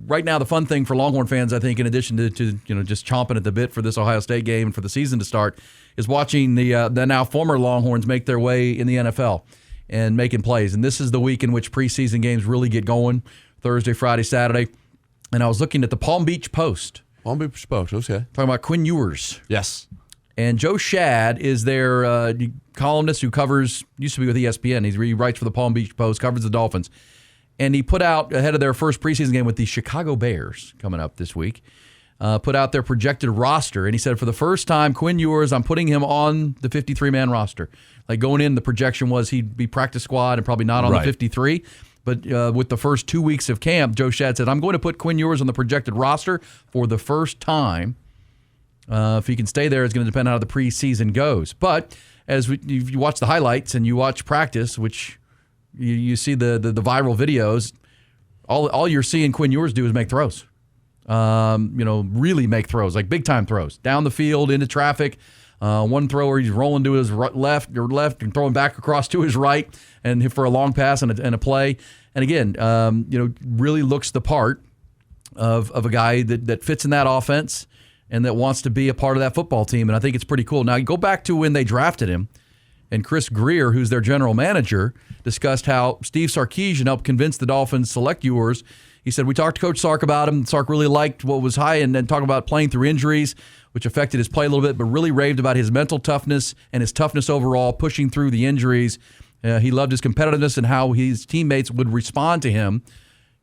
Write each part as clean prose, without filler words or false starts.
right now, the fun thing for Longhorn fans, I think, in addition to just chomping at the bit for this Ohio State game and for the season to start, is watching the now former Longhorns make their way in the NFL and making plays. And this is the week in which preseason games really get going, Thursday, Friday, Saturday. And I was looking at the Palm Beach Post. Palm Beach Post, okay. Talking about Quinn Ewers. Yes. And Joe Shad is their columnist who used to be with ESPN. He writes for the Palm Beach Post, covers the Dolphins. And he put out, ahead of their first preseason game with the Chicago Bears coming up this week, put out their projected roster. And he said, for the first time, Quinn Ewers, I'm putting him on the 53-man roster. Like going in, the projection was he'd be practice squad and probably not on the 53. But with the first 2 weeks of camp, Joe Shad said, I'm going to put Quinn Ewers on the projected roster for the first time. If he can stay there, it's going to depend on how the preseason goes. But if you watch the highlights and you watch practice, which you see the viral videos, all you're seeing Quinn Ewers do is make throws. Really make throws, like big-time throws. Down the field, into traffic. One throw where he's rolling to his left and throwing back across to his right and for a long pass and a play. And again, really looks the part of a guy that fits in that offense and that wants to be a part of that football team. And I think it's pretty cool. Now, you go back to when they drafted him, and Chris Greer, who's their general manager, discussed how Steve Sarkisian helped convince the Dolphins to select Ewers. He said, we talked to Coach Sark about him. Sark really liked what was high and then talking about playing through injuries, which affected his play a little bit, but really raved about his mental toughness and his toughness overall, pushing through the injuries. He loved his competitiveness and how his teammates would respond to him.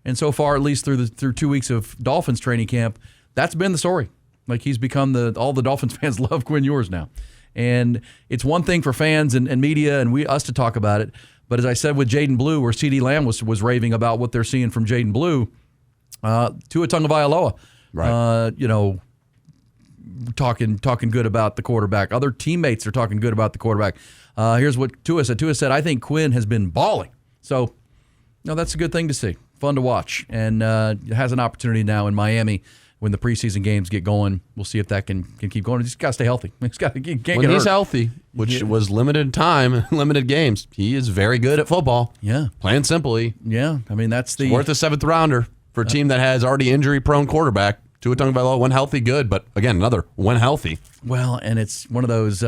And so far, at least through 2 weeks of Dolphins training camp, that's been the story. Like he's become all the Dolphins fans love Quinn Ewers now. And it's one thing for fans and media and us to talk about it. But as I said with Jaden Blue, where CeeDee Lamb was raving about what they're seeing from Jaden Blue, Tua Tagovailoa, right. Talking good about the quarterback. Other teammates are talking good about the quarterback. Here's what Tua said. Tua said, I think Quinn has been balling. So, that's a good thing to see. Fun to watch. And has an opportunity now in Miami when the preseason games get going. We'll see if that can keep going. He's got to stay healthy. When he's healthy, which was limited time, limited games, he is very good at football. Yeah. Plain simply. Yeah. I mean, that's it's worth a seventh rounder for a team that has already injury-prone quarterback. Tua Tagovailoa, when healthy, good. But, again, another when healthy. Well, and it's one of those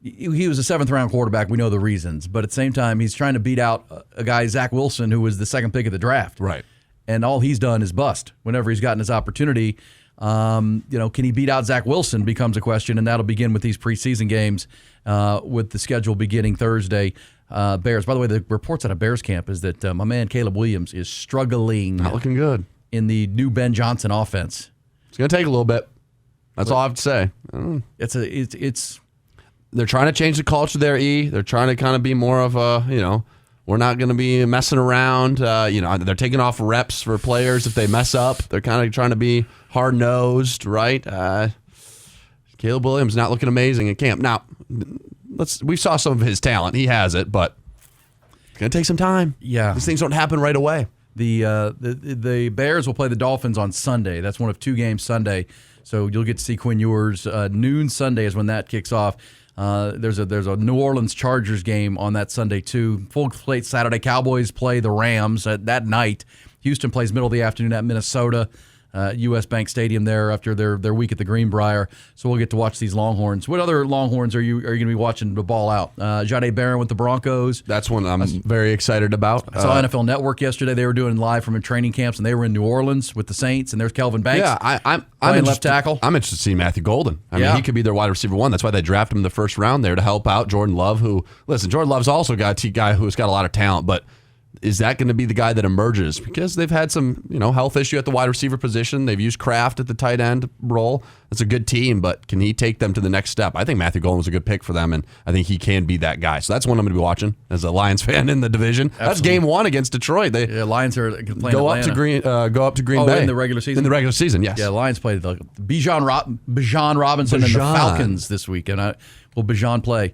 he was a seventh-round quarterback. We know the reasons. But at the same time, he's trying to beat out a guy, Zach Wilson, who was the second pick of the draft. Right. And all he's done is bust whenever he's gotten his opportunity. Can he beat out Zach Wilson becomes a question, and that'll begin with these preseason games with the schedule beginning Thursday. Bears. By the way, the reports out of Bears camp is that my man Caleb Williams is struggling. Not looking good. In the new Ben Johnson offense. It's going to take a little bit. That's all I have to say. It's. They're trying to change the culture there, E. They're trying to kind of be more of a, we're not going to be messing around. They're taking off reps for players if they mess up. They're kind of trying to be hard-nosed, right? Caleb Williams not looking amazing in camp. Now, we saw some of his talent. He has it, but it's going to take some time. Yeah. These things don't happen right away. The Bears will play the Dolphins on Sunday. That's one of two games Sunday. So you'll get to see Quinn Ewers. Noon Sunday is when that kicks off. There's a New Orleans Chargers game on that Sunday too. Full plate Saturday. Cowboys play the Rams that night. Houston plays middle of the afternoon at Minnesota, U.S. Bank Stadium there after their week at the Greenbrier. So we'll get to watch these Longhorns. What other Longhorns are you going to be watching to ball out? Jahdae Barron with the Broncos. That's one I'm very excited about. I saw NFL Network yesterday. They were doing live from training camps, and they were in New Orleans with the Saints. And there's Kelvin Banks. Yeah, I'm left tackle. I'm interested to see Matthew Golden. I mean, he could be their wide receiver one. That's why they drafted him in the first round there to help out Jordan Love. Jordan Love's also got a guy who's got a lot of talent, but is that going to be the guy that emerges? Because they've had some, health issue at the wide receiver position. They've used Kraft at the tight end role. It's a good team, but can he take them to the next step? I think Matthew Golden was a good pick for them, and I think he can be that guy. So that's one I'm going to be watching as a Lions fan in the division. Absolutely. That's game one against Detroit. Lions are playing go up to Green Bay in the regular season. In the regular season, yes. Yeah, Lions played Bijan Robinson and the Falcons this week, and will Bijan play?